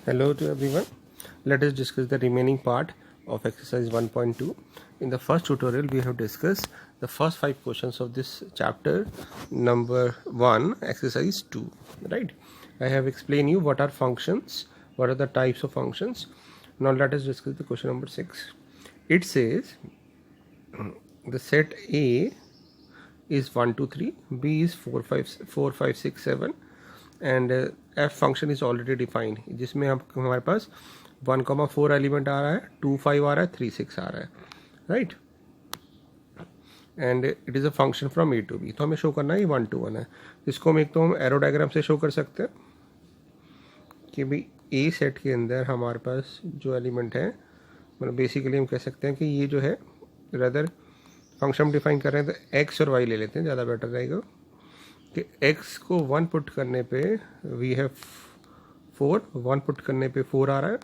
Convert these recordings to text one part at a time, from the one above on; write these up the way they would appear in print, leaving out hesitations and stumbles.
Hello to everyone. Let us discuss the remaining part of exercise 1.2. In the first tutorial, we have discussed the first 5 questions of this chapter number 1, exercise 2. Right? I have explained you what are functions, what are the types of functions. Now let us discuss the question number 6. It says the set A is 1, 2, 3, B is 4, 5, 6, 7 and F function is already defined, जिसमें हम हमारे पास 1,4 element आ रहा है, 2, 5 आ रहा है, 3, 6 आ रहा है, right. And it is a function from A to B. तो हमें शो करना है ये 1 to 1 है. इसको हम एक तो हम एरो डायग्राम से शो कर सकते हैं कि भाई ए सेट के अंदर हमारे पास जो एलिमेंट है, मतलब बेसिकली हम कह सकते हैं कि ये जो है रदर फंक्शन डिफाइन कर रहे हैं तो एक्स और वाई ले लेते हैं, ज़्यादा बेटर रहेगा कि x को 1 पुट करने पे वी हैव 4, 1 पुट करने पे 4 आ रहा है,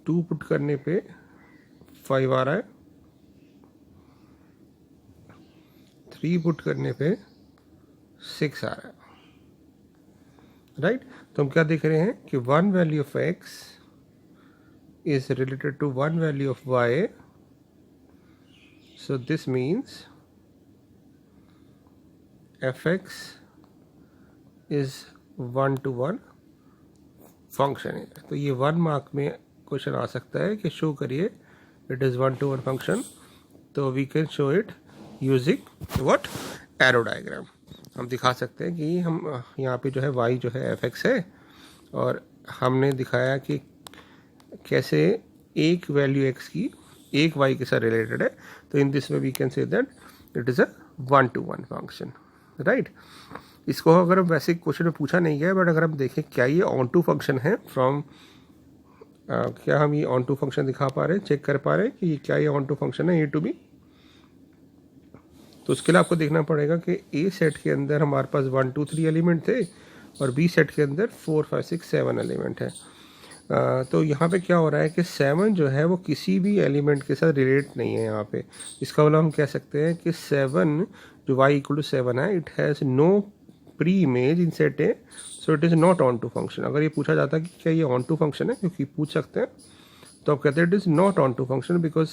2 पुट करने पे 5 आ रहा है, 3 पुट करने पे 6 आ रहा है, राइट. तो हम क्या देख रहे हैं कि 1 value of x is related to 1 value of y. So this means fx is 1 to 1 function है. तो ये 1 मार्क में क्वेश्चन आ सकता है कि शो करिए इट इज़ 1 to 1 फंक्शन. तो we can show it using what, arrow diagram. हम दिखा सकते हैं कि हम यहाँ पे जो है y जो है fx है और हमने दिखाया कि कैसे एक वैल्यू x की एक y के साथ रिलेटेड है. तो in this way we can say that it is a 1 to 1 function, right. इसको अगर हम वैसे क्वेश्चन में पूछा नहीं गया, बट अगर हम देखें क्या ये ऑन टू फंक्शन है फ्रॉम क्या हम ये ऑन टू फंक्शन दिखा पा रहे हैं, चेक कर पा रहे हैं कि ये क्या ये ऑन टू फंक्शन है ए टू बी. तो उसके लिए आपको देखना पड़ेगा कि ए सेट के अंदर हमारे पास 1, 2, 3 एलिमेंट थे और बी सेट के अंदर 4, 5, 6, 7 एलिमेंट है. तो यहाँ पे क्या हो रहा है कि 7 जो है वो किसी भी एलिमेंट के साथ रिलेट नहीं है यहाँ पे. इसका मतलब हम कह सकते हैं कि 7 जो y इक्वल टू 7 है, it has no pre image in set A, so it is not onto function. अगर ये पूछा जाता है कि क्या ये ऑन टू फंक्शन है, क्योंकि पूछ सकते हैं, तो आप कहते हैं it is not onto function because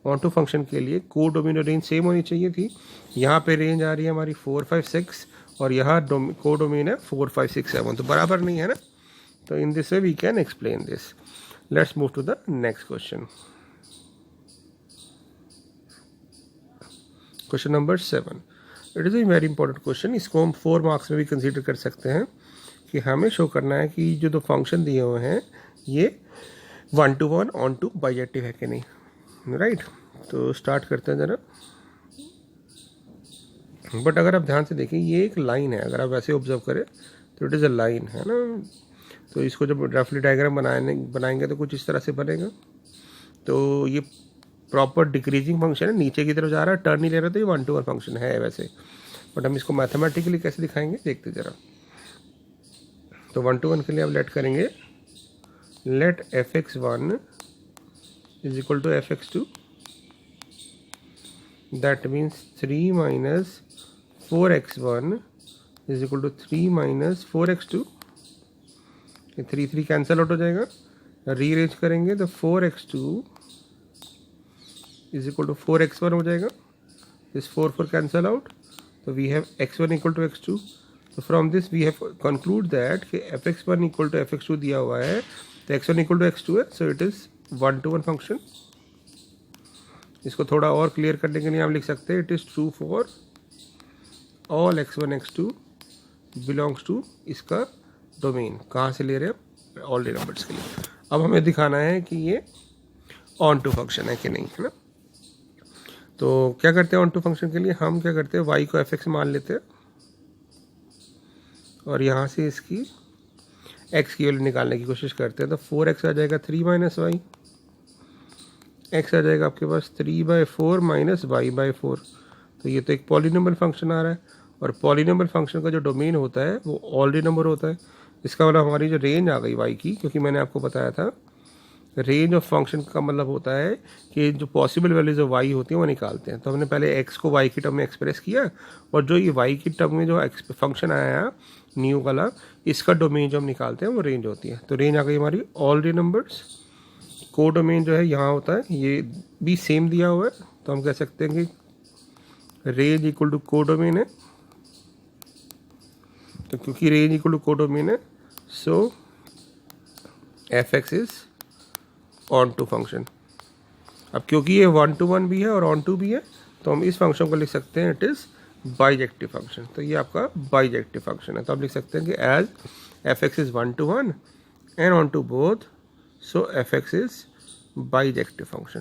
onto function के लिए को डोमेन और रेंज सेम होनी चाहिए थी. यहाँ पे रेंज आ रही है हमारी 4, 5, 6 और यहाँ को डोमेन है 4, 5, 6, 7, तो बराबर नहीं है ना. तो in this way we can explain this. Let's move to the next question. Question number 7. It is a very important question. इसको हम 4 मार्क्स में भी कंसीडर कर सकते हैं कि हमें शो करना है कि जो दो फंक्शन दिए हुए हैं ये 1 to 1 ऑन टू बाइजेक्टिव है कि नहीं, राइट. तो स्टार्ट करते हैं ज़रा. बट अगर आप ध्यान से देखें ये एक लाइन है, अगर आप वैसे ऑब्जर्व करें तो इट इज़ अ लाइन है ना. तो इसको जब रफली डायग्राम बनाएंगे तो कुछ इस तरह से बनेगा. तो ये प्रॉपर डिक्रीजिंग फंक्शन है, नीचे की तरफ जा रहा है, टर्न नहीं ले रहा, तो ये 1 to 1 फंक्शन है वैसे. बट हम इसको मैथमेटिकली कैसे दिखाएंगे देखते ज़रा. तो 1 to 1 के लिए आप लेट करेंगे, let fx1 is equal to fx2. That means 3 minus 4x1 is equal to 3 minus 4x2. 3, 3 cancel out हो जाएगा. रीअरेंज करेंगे तो 4x2 is equal to 4x1 हो जाएगा. दिस 4, 4 कैंसिल आउट, तो we have x1 equal to x2. तो from this we have concluded that कि fx1 equal to fx2 दिया हुआ है, तो x1 इक्वल टू x2 है, सो इट इज़ 1 to 1 फंक्शन. इसको थोड़ा और क्लियर करने के लिए हम लिख सकते हैं it is true for all x1 x2 belongs to इसका डोमेन. कहाँ से ले रहे हैं, ऑल नंबर्स के लिए. अब हमें दिखाना है कि ये ऑन टू फंक्शन है कि नहीं, है ना. तो क्या करते हैं ऑन टू फंक्शन के लिए, हम क्या करते हैं y को fx मान लेते हैं और यहाँ से इसकी x की वैल्यू निकालने की कोशिश करते हैं. तो 4x आ जाएगा 3 minus y, x आ जाएगा आपके पास 3/4 minus y/4. तो ये तो एक पॉलिनोमियल फंक्शन आ रहा है और पॉलिनोमियल फंक्शन का जो डोमेन होता है वो ऑलरेडी नंबर होता है. इसका मतलब हमारी जो रेंज आ गई y की, क्योंकि मैंने आपको बताया था रेंज ऑफ फंक्शन का मतलब होता है कि जो पॉसिबल वैल्यूज ऑफ वाई होती हैं वो निकालते हैं। तो हमने पहले एक्स को वाई की टर्म में एक्सप्रेस किया, और जो ये वाई की टर्म में जो फंक्शन आया न्यू वाला, इसका डोमेन जो हम निकालते हैं वो रेंज होती है। तो रेंज आ गई हमारी ऑल रियल नंबर्स। को डोमेन जो है यहाँ होता है, ये भी सेम दिया हुआ है, तो हम कह सकते हैं कि रेंज इक्वल टू को डोमेन है। तो क्योंकि रेंज इक्वल टू को डोमेन है, so F x is onto function. अब क्योंकि ये 1 to 1 भी है और ऑन टू भी है, तो हम इस फंक्शन को लिख सकते हैं इट इज़ बाइजेक्टिव फंक्शन। तो ये आपका बाइजेक्टिव फंक्शन है। तो आप लिख सकते हैं कि as f x is 1 to 1 and onto both, so F x is bijective function.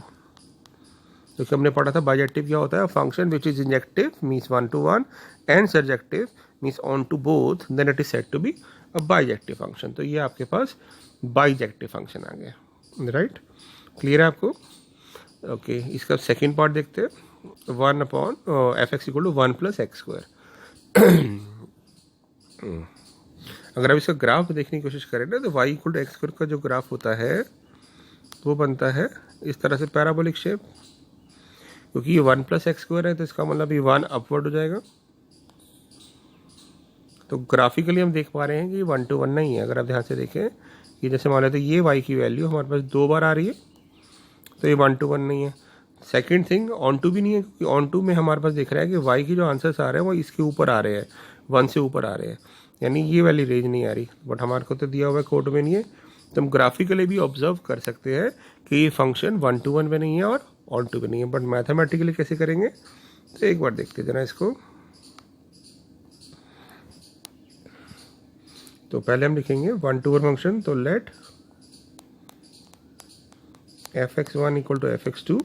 क्योंकि हमने पढ़ा था बाइजेक्टिव क्या होता है, function which is injective means 1 to 1 and surjective means onto both, then it is said to be a bijective function. तो ये आपके पास बाइजेक्टिव फंक्शन आ गया, राइट? क्लियर है आपको? ओके, इसका सेकेंड पार्ट देखते हैं। 1 upon f x equal to 1 plus x square. अगर आप इसका ग्राफ देखने की कोशिश करें ना, तो y equal to x square का जो ग्राफ होता है वो बनता है इस तरह से, पैराबोलिक शेप। क्योंकि ये 1 प्लस एक्स स्क्वायर है, तो इसका मतलब ये 1 अपवर्ड हो जाएगा। तो ग्राफिकली हम देख पा रहे हैं कि 1 to 1 नहीं है। अगर आप ध्यान से देखें कि जैसे मान लेते ये y की वैल्यू हमारे पास 2 बार आ रही है, तो ये 1 to 1 नहीं है। सेकंड थिंग, ऑन टू भी नहीं है, क्योंकि ऑन टू में हमारे पास दिख रहा है कि y की जो आंसर्स आ रहे हैं वो इसके ऊपर आ रहे हैं, 1 से ऊपर आ रहे हैं, यानी ये वाली रेंज नहीं आ रही। बट हमारे को तो दिया हुआ है कोड में नहीं है, तो हम ग्राफिकली भी ऑब्जर्व कर सकते हैं कि ये फंक्शन 1 to 1 में नहीं है और ऑन टू में नहीं है। बट मैथमेटिकली कैसे करेंगे, तो एक बार देखते जरा इसको। तो पहले हम लिखेंगे 1 to 1 फंक्शन, तो let fx1 equal to fx2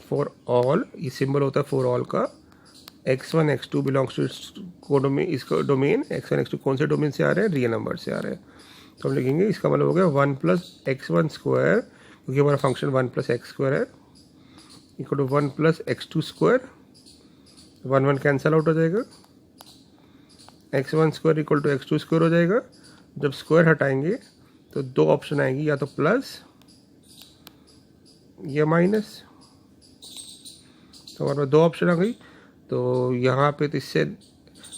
for all, ये सिंबल होता है फॉर ऑल का, x1 x2 belongs to codomain, इसका डोमेन x1 x2 कौन से डोमेन से आ रहे हैं, रियल नंबर से आ रहे हैं। तो हम लिखेंगे इसका मतलब हो गया 1 प्लस x1 स्क्वायर, क्योंकि हमारा फंक्शन 1 प्लस एक्स स्क्वायर है, equal to 1 plus x2 square, 1 1 cancel out हो जाएगा, x1 square equal to x2 square हो जाएगा। जब स्क्वायर हटाएंगे तो दो ऑप्शन आएंगी, या तो प्लस या माइनस। तो हमारे पास दो ऑप्शन आ गई। तो यहाँ पे तो इससे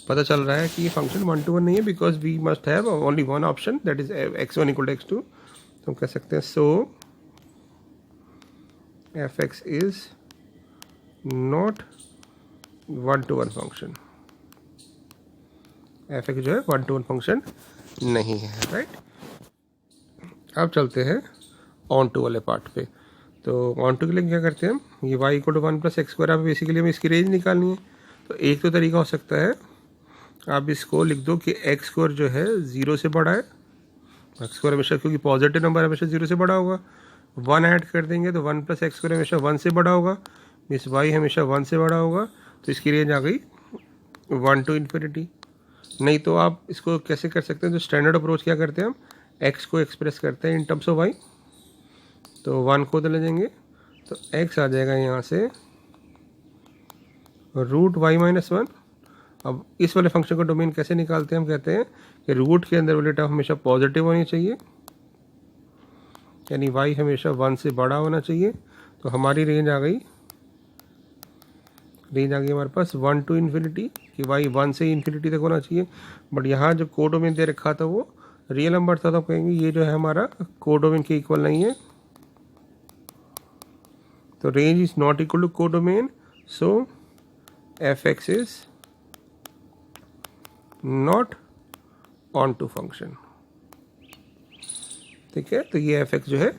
पता चल रहा है कि ये फंक्शन 1 to 1 नहीं है, because we must have only one option, that is x1 equal to x2। तो हम कह सकते हैं so F x is not 1 to 1 function. F x जो है 1 to 1 फंक्शन नहीं है, राइट? अब चलते हैं ऑन टू वाले पार्ट पे। तो ऑन टू के लिए क्या करते हैं हम, ये y equal to 1 plus x square, आप बेसिकली हमें इसकी रेंज निकालनी है। तो एक तो तरीका हो सकता है, आप इसको लिख दो कि एक्स स्क्वायर जो है 0 से बड़ा है। एक्स स्क्वायर हमेशा, क्योंकि पॉजिटिव नंबर हमेशा 0 से बड़ा होगा, 1 ऐड कर देंगे तो 1 प्लस एक्स स्क्वायर हमेशा 1 से बड़ा होगा, मीन्स y हमेशा 1 से बड़ा होगा। तो इसकी रेंज आ गई 1 to इन्फिनिटी। नहीं तो आप इसको कैसे कर सकते हैं, जो स्टैंडर्ड अप्रोच क्या करते हैं, हम x को एक्सप्रेस करते हैं इन टर्म्स ऑफ y। तो 1 को ले जाएंगे तो x आ जाएगा यहाँ से रूट y माइनस 1। अब इस वाले फंक्शन का डोमेन कैसे निकालते हैं, हम कहते हैं कि रूट के अंदर वाली टर्म हमेशा पॉजिटिव होनी चाहिए, यानी y हमेशा 1 से बड़ा होना चाहिए। तो हमारी रेंज आ गई हमारे पास 1 to इन्फिनिटी, कि y 1 से इन्फिनिटी तक होना चाहिए। बट यहाँ जो कोड डोमेन दे रखा था वो रियल नंबर था, तो कहेंगे ये जो है हमारा कोड डोमेन के इक्वल नहीं है। तो range is not equal to codomain, so F x is not onto function. ठीक है, तो ये एफ एक्स जो है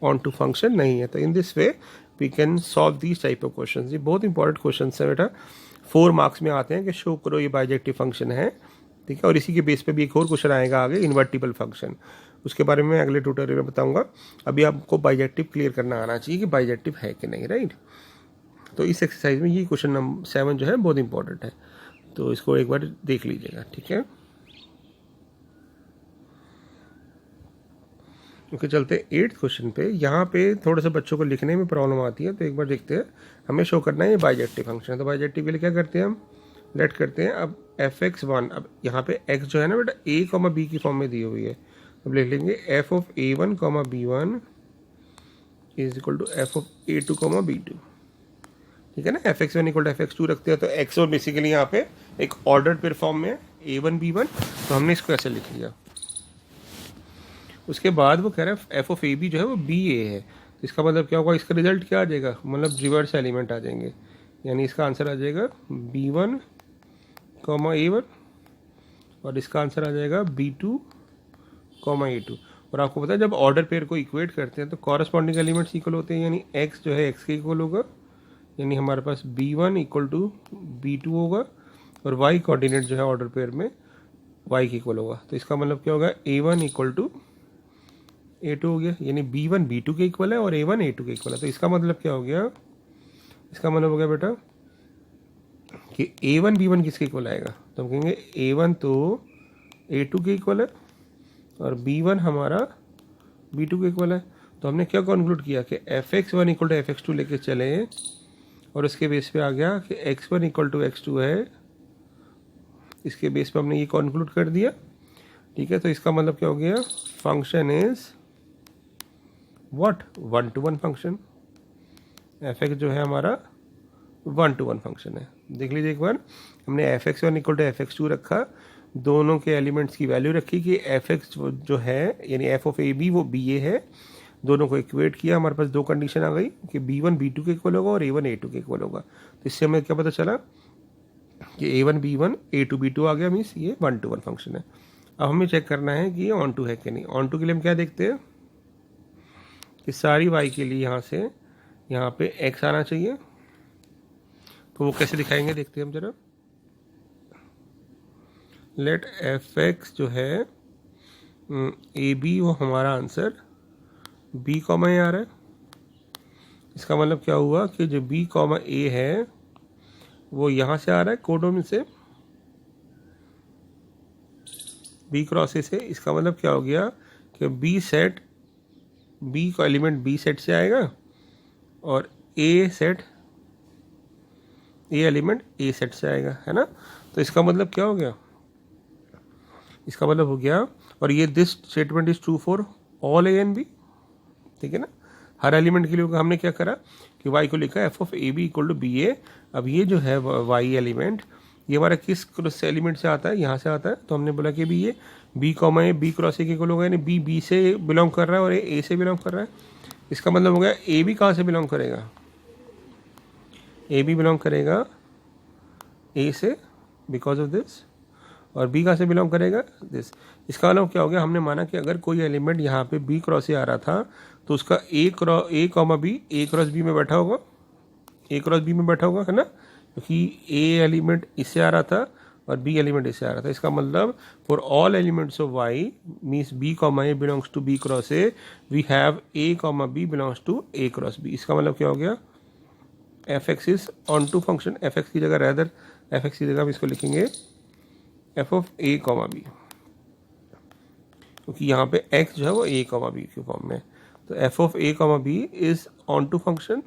ऑन टू फंक्शन नहीं है। तो in this way we can solve these type of question. ये बहुत इंपॉर्टेंट क्वेश्चन है बेटा, 4 मार्क्स में आते हैं कि शो करो ये बाइजेक्टिव फंक्शन है। ठीक है, और इसी के बेस पे भी एक और क्वेश्चन आएगा आगे, इन्वर्टिबल फंक्शन, उसके बारे में अगले ट्यूटोरियल में बताऊंगा। अभी आपको बाइजेक्टिव क्लियर करना आना चाहिए कि बाइजेक्टिव है कि नहीं, राइट? तो इस एक्सरसाइज में ये क्वेश्चन नंबर 7 जो है बहुत इंपॉर्टेंट है, तो इसको एक बार देख लीजिएगा। ठीक है, ओके, चलते हैं 8th क्वेश्चन पे। यहाँ पे थोड़ा सा बच्चों को लिखने में प्रॉब्लम आती है, तो एक बार देखते हैं। हमें शो करना है ये बाइजेक्टिव फंक्शन है, तो बाइजेक्टिव के लिए क्या करते हैं हम, लेट करते हैं अब fx1। अब यहाँ पे x जो है ना बेटा a, b की फॉर्म में दी हुई है, अब लिख लेंगे f of A1 comma B1 is equal to f of A2 comma B2। ठीक है ना, fx1 इक्वल टू fx2 रखते हैं तो x1 बेसिकली यहाँ पे एक ऑर्डर्ड पेयर फॉर्म में A1 B1, तो हमने इसको ऐसे लिख लिया। उसके बाद वो कह रहा है एफ ऑफ ए बी जो है वो बी ए है, तो इसका मतलब क्या होगा, इसका रिजल्ट क्या आ जाएगा, मतलब रिवर्स एलिमेंट आ जाएंगे, यानी इसका आंसर आ जाएगा B1 कॉमा A1 और इसका आंसर आ जाएगा B2 कॉमा A2। और आपको पता है जब ऑर्डर पेयर को इक्वेट करते हैं तो कॉरस्पॉन्डिंग एलिमेंट्स इक्वल होते हैं, यानी x जो है x के इक्वल होगा, यानी हमारे पास B1 इक्वल टू B2 होगा और y कोऑर्डिनेट जो है ऑर्डर पेयर में y के इक्वल होगा। तो इसका मतलब क्या होगा, A1 इक्वल टू A2 हो गया, यानी B1 B2 के इक्वल है और A1 A2 के इक्वल है। तो इसका मतलब क्या हो गया, इसका मतलब हो गया बेटा कि A1 B1 किसके इक्वल आएगा, तो हम कहेंगे A1 तो A2 के इक्वल है और B1 हमारा B2 के इक्वल है। तो हमने क्या कंक्लूड किया कि fx1 इक्वल टू fx2 लेके चले और उसके बेस पे आ गया कि x1 इक्वल टू x2 है, इसके बेस पे हमने ये कंक्लूड कर दिया। ठीक है, तो इसका मतलब क्या हो गया, function is what, 1 to 1 function. fx जो है हमारा 1 to 1 फंक्शन है। देख लीजिए एक बार, हमने fx1 इक्वल टू fx2 रखा, दोनों के एलिमेंट्स की वैल्यू रखी कि fx जो है यानी f ऑफ ए बी वो बी ए है, दोनों को इक्वेट किया, हमारे पास दो कंडीशन आ गई कि B1 B2 के इक्वल होगा और A1 A2 के इक्वल होगा। तो इससे हमें क्या पता चला कि A1 B1 A2 B2 आ गया, मीन्स ये 1 to 1 फंक्शन है। अब हमें चेक करना है कि ये ऑन टू है कि नहीं। ऑन टू के लिए हम क्या देखते हैं कि सारी y के लिए यहाँ से यहाँ पे x आना चाहिए, तो वो कैसे दिखाएंगे देखते हैं हम जरा। लेट fx जो है ए बी वो हमारा आंसर b कॉमा ए आ रहा है। इसका मतलब क्या हुआ कि जो b कॉमा ए है वो यहाँ से आ रहा है कोडोमेन से b क्रॉस ए से। इसका मतलब क्या हो गया कि b सेट b का एलिमेंट b सेट से आएगा और a set a element a set से आएगा, है ना। तो इसका मतलब क्या हो गया, इसका मतलब हो गया, और ये this statement is true for all a and b. ठीक है ना, हर एलिमेंट के लिए हमने क्या करा कि y को लिखा F of A B equal to B A. अब ये जो है y एलिमेंट ये हमारा किस क्रॉस एलिमेंट से आता है, यहाँ से आता है, तो हमने बोला कि भी ये b comma a b cross a के इक्वल होगा, यानी b b से बिलोंग कर रहा है और a से बिलोंग कर रहा है। इसका मतलब हो गया ए बी कहाँ से बिलोंग करेगा, ए बी बिलोंग करेगा ए से बिकॉज ऑफ दिस, और बी कहाँ से बिलोंग करेगा दिस। इसका मतलब क्या हो गया, हमने माना कि अगर कोई एलिमेंट यहाँ पे बी क्रॉस से आ रहा था तो उसका ए कॉमा बी ए क्रॉस बी में बैठा होगा, ए क्रॉस बी में बैठा होगा, है ना, क्योंकि ए एलिमेंट इससे आ रहा था और बी एलिमेंट इससे आ रहा था। इसका मतलब for all elements of y means b comma a belongs to b cross a, we have a comma b belongs to a cross b. इसका मतलब क्या हो गया, f x is onto function, F x की जगह rather F x की जगह हम इसको लिखेंगे f of a comma b, क्योंकि यहाँ पे x जो है वो a कॉमा बी के फॉर्म में। तो f of a comma b is onto function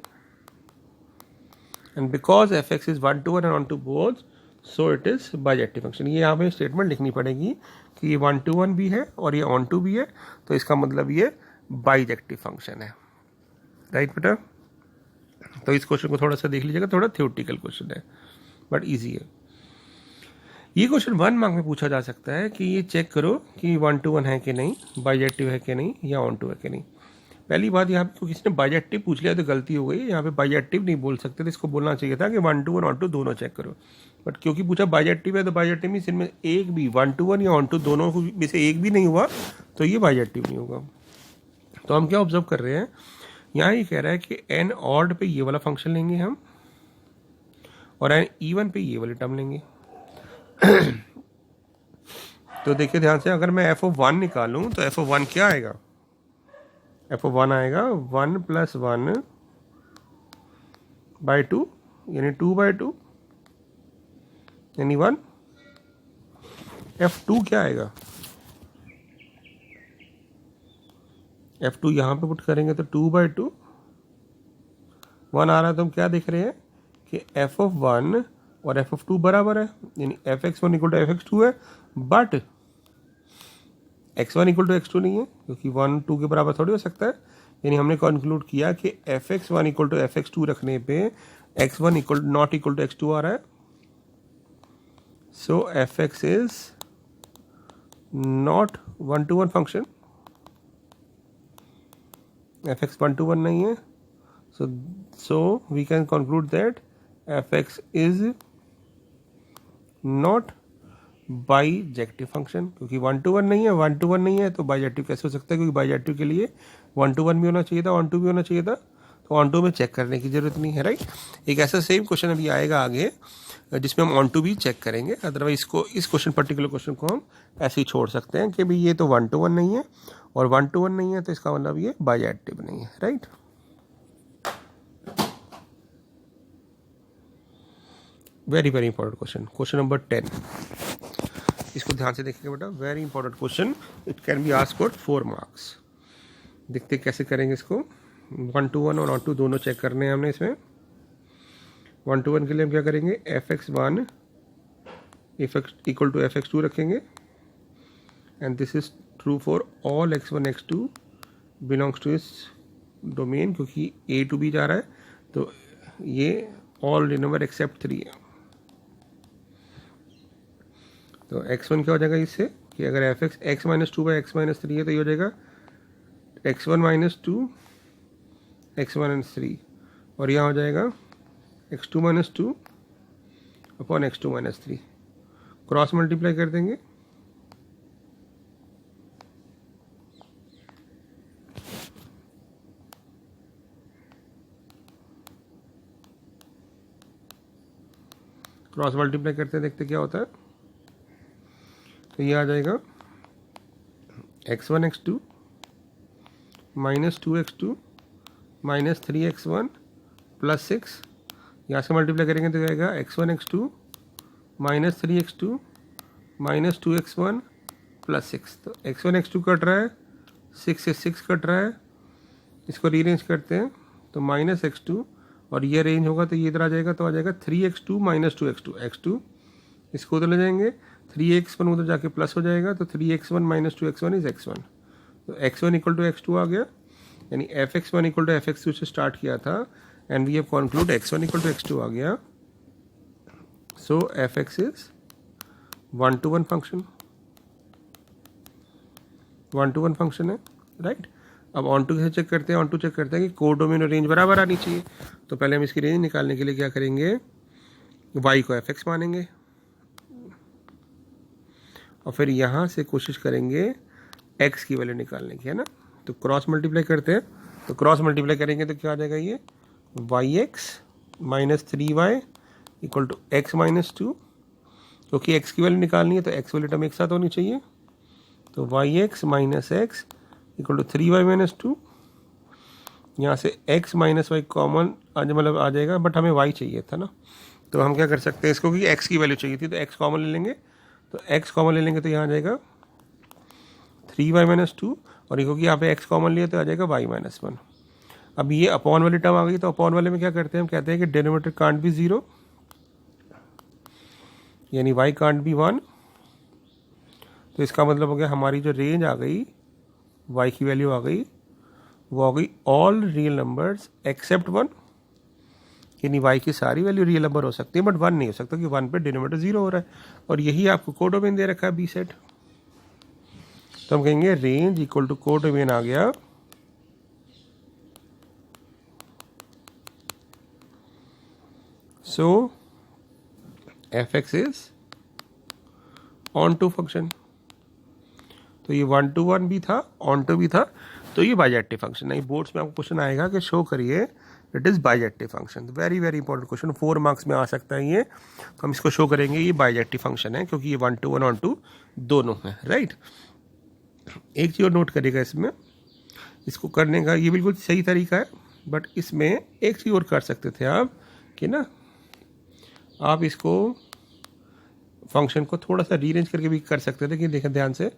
and because f x is 1 to 1 and onto both so it is bijective function. ये यहाँ पे स्टेटमेंट लिखनी पड़ेगी कि ये 1 to 1 भी है और ये ऑन टू भी है, तो इसका मतलब ये बाइजेक्टिव फंक्शन है, राइट बेटा। तो इस क्वेश्चन को थोड़ा सा देख लीजिएगा, थोड़ा थ्योरेटिकल क्वेश्चन है बट ईजी है। ये क्वेश्चन 1 मार्क में पूछा जा सकता है कि ये चेक करो कि 1 to 1 है कि नहीं, बाइजेक्टिव है कि नहीं, या ऑन टू है कि नहीं। पहली बात यहाँ पे किसी ने बाइजेक्टिव पूछ लिया तो गलती हो गई, यहाँ पे बाइजेक्टिव नहीं बोल सकते थे, इसको बोलना चाहिए था कि 1 to 1 ऑन टू दोनों चेक करो। बट क्योंकि पूछा बाइजेक्टिव है तो बाइजेक्टिव मीन्स इनमें एक भी 1 to 1 या ऑन टू दोनों में से एक भी नहीं हुआ तो ये बाइजेक्टिव नहीं होगा। तो हम क्या ऑब्जर्व कर रहे हैं, यहाँ ये कह रहा है कि एन ऑड पे ये वाला फंक्शन लेंगे हम और एन इवन पे ये वाली टर्म लेंगे। तो देखिए ध्यान से, अगर मैं एफ ऑफ 1 निकालूं तो एफ ऑफ 1 क्या आएगा, एफ ऑफ 1 आएगा 1 + 1/2 यानी 2/2 यानी 1। F2 क्या आएगा, F2 यहाँ पे पुट करेंगे तो 2/2, 1 आ रहा है तो हम क्या देख रहे हैं कि एफ ऑफ 1 और एफ ऑफ 2 बराबर है, यानी fx1 = fx2 है, but x1 equal to x2 नहीं है, क्योंकि 1 2 के बराबर थोड़ी हो सकता है। यानी हमने कंक्लूड किया कि fx1 इक्वल टू fx2 रखने पे x1 equal not equal to x2 आ रहा है। So fx is not 1-to-1 function, fx 1-to-1 नहीं है। so we can conclude that fx is not bijective function, क्योंकि 1-to-1 नहीं है, 1-to-1 नहीं है तो बाईजेक्टिव कैसे हो सकता है, क्योंकि बाईजेक्टिव के लिए 1-to-1 भी होना चाहिए था, 1-to भी होना चाहिए था, तो 1-to में चेक करने की जरूरत नहीं है, राइट। एक ऐसा सेम क्वेश्चन अभी आएगा आगे जिसमें हम 1-to भी चेक करेंगे। अदरवाइज इसको इस क्वेश्चन पर्टिकुलर क्वेश्चन को हम ऐसे ही छोड़ सकते हैं कि भाई ये तो 1-to-1 नहीं है और 1-to-1 नहीं है तो इसका मतलब ये बाईजेक्टिव नहीं है, right. Very very important question, question number 10, इसको ध्यान से देखिएगा बेटा, very important question, it can be asked for 4 marks. देखते कैसे करेंगे इसको। 1-to-1 और 1-to दोनों चेक करने हैं हमने इसमें। 1-to-1 के लिए हम क्या करेंगे, fx1 इक्वल टू fx2 रखेंगे, and this is true for all x1 x2 belongs to इस डोमेन, क्योंकि a to b जा रहा है तो ये ऑल रियल नंबर एक्सेप्ट 3 है। तो x1 क्या हो जाएगा इससे कि अगर fx x minus 2 by x minus 3 है तो ये हो जाएगा x1 माइनस 2 x माइनस 3, और यहाँ हो जाएगा x2 minus 2 upon x2 minus 3, cross multiply कर देंगे। क्रॉस मल्टीप्लाई करते देखते क्या होता है, तो ये आ जाएगा x1 x2 minus 2x2 minus 3x1 plus 6, यहाँ से मल्टीप्लाई करेंगे तो आएगा x1 x2 minus 3x2 minus 2x1 plus 6। तो x1 x2 कट रहा है, 6 से 6 कट रहा है, इसको रीअरेंज करते हैं तो माइनस x2, और ये रेंज होगा तो ये इधर आ जाएगा, तो आ जाएगा 3x2 माइनस 2x2 x2, इसको उधर ले जाएंगे, 3x1 उधर जाके प्लस हो जाएगा तो 3x1 minus 2x1 is x1, तो x1 इक्वल टू x2 आ गया। यानी fx1 इक्वल टू fx2 से स्टार्ट किया था and we have concluded x1 equal to x2 आ गया। So fx is 1-to-1 function, 1-to-1 function है, राइट। अब ऑन टू चेक करते हैं, ऑन टू चेक करते हैं कि कोडोमेन और रेंज बराबर आनी चाहिए। तो पहले हम इसकी रेंज निकालने के लिए क्या करेंगे, y को fx मानेंगे और फिर यहाँ से कोशिश करेंगे x की वैल्यू निकालने की, है ना। तो क्रॉस मल्टीप्लाई करते हैं, तो क्रॉस मल्टीप्लाई करेंगे तो क्या आ जाएगा, ये yx minus 3y equal to x minus 2, क्योंकि x की वैल्यू निकालनी है तो x वाली टर्म एक साथ होनी चाहिए। तो yx minus x equal to 3y minus 2, यहाँ से x माइनस वाई कॉमन मतलब आ जाएगा, बट हमें y चाहिए था ना, तो हम क्या कर सकते हैं इसको, क्योंकि x की वैल्यू चाहिए थी तो x कॉमन ले लेंगे, तो x कॉमन ले लेंगे तो यहाँ आ जाएगा 3y माइनस 2, और क्योंकि यहाँ पे x कॉमन लिया तो आ जाएगा y माइनस 1। अब ये अपॉन वाली टर्म आ गई, तो अपॉन वाले में क्या करते हैं, हम कहते हैं कि डिनोमिनेटर कांट बी 0, यानी y कांट बी 1, तो इसका मतलब हो गया हमारी जो रेंज आ गई, y की वैल्यू आ गई, वो आ गई ऑल रियल नंबर्स एक्सेप्ट 1, यानी y की सारी वैल्यू रियल नंबर हो सकती है बट 1 नहीं हो सकता, क्योंकि 1 पे डिनोमिनेटर 0 हो रहा है, और यही आपको कोडोमेन दे रखा है बी सेट। तो हम कहेंगे रेंज इक्वल टू कोडोमेन आ गया so fx is onto function. तो ये 1-to-1 भी था, ऑन टू भी था, तो ये बाइजेक्टिव फंक्शन है। बोर्ड्स में आपको क्वेश्चन आएगा कि शो करिए it is bijective function. Very very important question, 4 marks में आ सकता है ये। तो हम इसको शो करेंगे ये बाइजेक्टिव फंक्शन है, क्योंकि ये 1-to-1 ऑन-टू दोनों है, राइट। एक चीज़ और नोट करिएगा इसमें, इसको करने का ये बिल्कुल सही तरीका है, बट इसमें एक चीज़ और कर सकते थे आप कि ना, आप इसको फंक्शन को थोड़ा सा रीअरेंज करके भी कर सकते थे। कि देखें ध्यान से,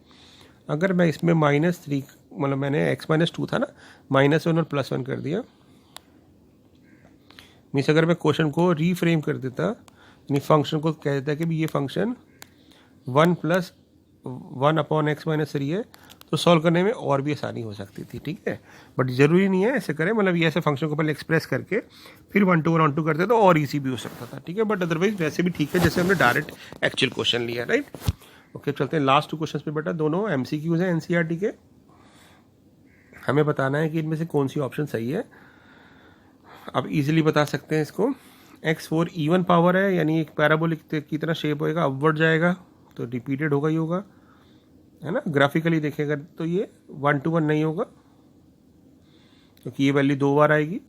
अगर मैं इसमें -3 मतलब मैंने x माइनस 2 था ना, -1 और +1 कर दिया, मीन्स अगर मैं क्वेश्चन को रीफ्रेम कर देता, यानी फंक्शन को कह देता कि भी ये फंक्शन 1 + 1/x-3 है तो सॉल्व करने में और भी आसानी हो सकती थी, ठीक है। बट ज़रूरी नहीं है ऐसे करें, मतलब ये ऐसे फंक्शन को पहले एक्सप्रेस करके फिर 1 to 1 on 2 करते तो और ईजी भी हो सकता था, ठीक है। बट अदरवाइज वैसे भी ठीक है जैसे हमने डायरेक्ट एक्चुअल क्वेश्चन लिया, राइट। ओके, चलते हैं लास्ट 2 क्वेश्चन पे बेटा, दोनों MCQs हैं NCERT के। हमें बताना है कि इनमें से कौन सी ऑप्शन सही है। अब इजीली बता सकते हैं इसको। x4 इवन पावर है, यानी एक पैराबोलिक की तरह शेप होएगा, अपवर्ड जाएगा तो रिपीटेड होगा ही होगा, है ना। ग्राफिकली देखेगा तो ये 1 to 1 नहीं होगा क्योंकि ये वैल्यू 2 बार आएगी,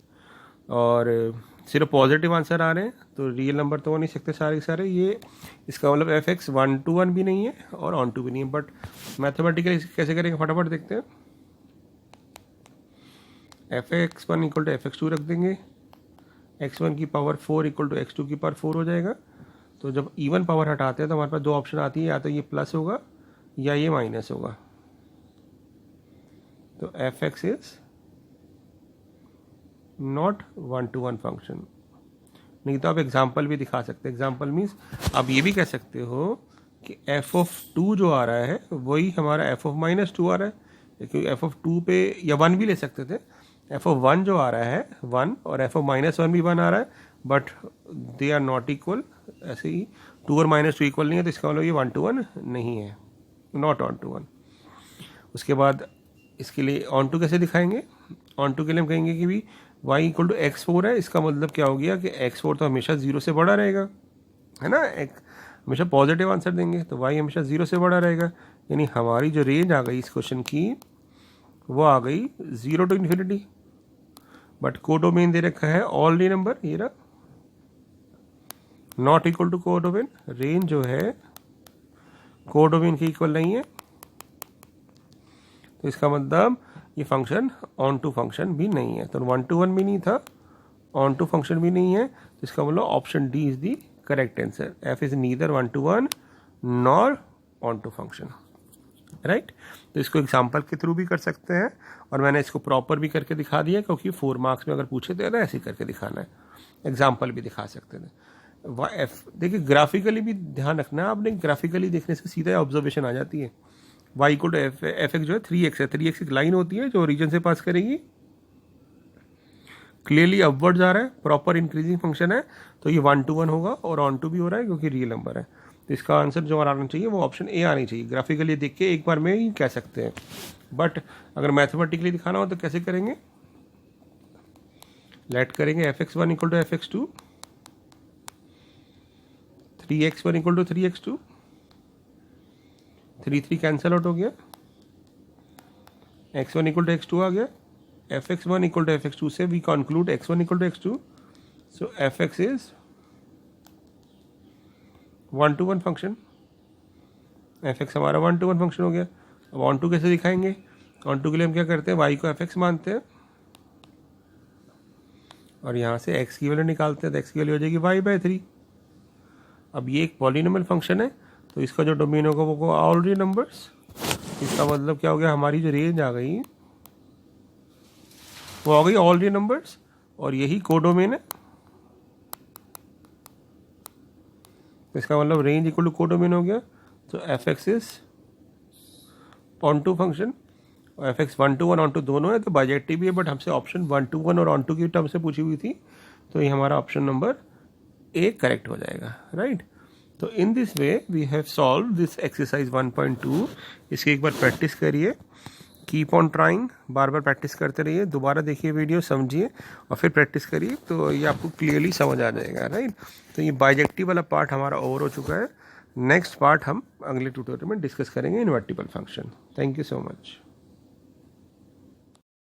और सिर्फ पॉजिटिव आंसर आ रहे हैं तो रियल नंबर तो हो नहीं सकते सारे के सारे। ये इसका मतलब fx 1 to 1 भी नहीं है और ऑन टू भी नहीं है। बट मैथमेटिकली कैसे करेंगे फटाफट देखते हैं। fx1 इक्वल टू fx2 रख देंगे, x1 की पावर 4 इक्वल टू x2 की पावर 4 हो जाएगा। तो जब इवन पावर हटाते हैं तो हमारे पास 2 ऑप्शन आती है, या तो ये प्लस होगा या ये माइनस होगा। तो fx is not 1 to 1 function. नहीं तो आप एग्जाम्पल भी दिखा सकते हैं। एग्जाम्पल मीन्स आप ये भी कह सकते हो कि f(2) जो आ रहा है वही हमारा f(-2) आ रहा है, क्योंकि f(2) पे या 1 भी ले सकते थे। f(1) जो आ रहा है 1 और f(-1) भी 1 आ रहा है, but they are not equal. ऐसे ही 2 और -2 इक्वल नहीं है तो इसका मतलब ये 1 to 1 नहीं है, नॉट ऑन टू 1। उसके बाद इसके लिए ऑन टू कैसे दिखाएंगे। ऑन टू के लिए हम कहेंगे कि भी y इक्वल टू x4 है। इसका मतलब क्या हो गया कि x4 तो हमेशा 0 से बड़ा रहेगा, है ना। एक हमेशा पॉजिटिव आंसर देंगे तो y हमेशा 0 से बड़ा रहेगा, यानी हमारी जो रेंज आ गई इस क्वेश्चन की वो आ गई 0 to ∞। बट कोडोमेन दे रखा है ऑल डी नंबर, ये रहा, not equal to codomain. Range जो है कोडोमेन के इक्वल नहीं है, तो इसका मतलब ये फंक्शन ऑन टू फंक्शन भी नहीं है। तो 1 to 1 भी नहीं था, ऑन टू फंक्शन भी नहीं है, तो इसका मतलब option D is the correct answer. f is neither 1 to 1 nor onto function, right. तो इसको एग्जाम्पल के थ्रू भी कर सकते हैं, और मैंने इसको प्रॉपर भी करके दिखा दिया क्योंकि 4 मार्क्स में अगर पूछे थे ना ऐसे करके दिखाना है। एग्जाम्पल भी दिखा सकते थे। देखिए ग्राफिकली भी ध्यान रखना है आपने, ग्राफिकली देखने से सीधा ऑब्जर्वेशन आ जाती है। y equal to f x जो है 3x है, 3x एक लाइन होती है जो रीजन से पास करेगी, क्लियरली अपवर्ड जा रहा है, प्रॉपर इंक्रीजिंग फंक्शन है, तो ये 1 to 1 होगा और ऑन टू भी हो रहा है क्योंकि रियल नंबर है। तो इसका आंसर जो आना चाहिए वो ऑप्शन ए आनी चाहिए। ग्राफिकली देख के एक बार में ही कह सकते हैं, बट अगर मैथमेटिकली दिखाना हो तो कैसे करेंगे। लेट करेंगे fx1 equal to fx2, 3x1 equal to 3x2, 3 cancel out हो गया, x1 इक्वल टू x2 आ गया। fx1 इक्वल टू fx2 से we conclude x1 equal to x2, so fx is 1 to 1 function. fx हमारा 1 to 1 function हो गया। अब on to कैसे दिखाएंगे। ऑन टू के लिए हम क्या करते हैं, y को fx मानते हैं और यहाँ से x की वैल्यू निकालते हैं, तो x की वैल्यू हो जाएगी y/3। अब ये एक पॉलिनोमियल फंक्शन है तो इसका जो डोमेन होगा वो ऑल रियल नंबर्स। इसका मतलब क्या हो गया, हमारी जो रेंज आ गई वो आ गई ऑल रियल नंबर्स, और यही कोडोमेन है। तो इसका मतलब रेंज इक्वल टू कोडोमेन हो गया। तो fx is onto function, और fx 1 to 1 ऑन टू दोनों है, तो बाइजेक्टिव भी है, बट हमसे ऑप्शन 1 to 1 और ऑन टू की टर्म से पूछी हुई थी, तो ये हमारा ऑप्शन नंबर ए करेक्ट हो जाएगा, राइट। तो in this way we have solve this exercise 1.2। इसकी एक बार प्रैक्टिस करिए, कीप ऑन ट्राइंग, बार बार प्रैक्टिस करते रहिए, दोबारा देखिए वीडियो, समझिए और फिर प्रैक्टिस करिए, तो ये आपको क्लियरली समझ आ जाएगा, राइट। तो ये बाइजेक्टिव वाला पार्ट हमारा ओवर हो चुका है। नेक्स्ट पार्ट हम अगले ट्यूटोरियल में डिस्कस करेंगे, invertible function. Thank you so much.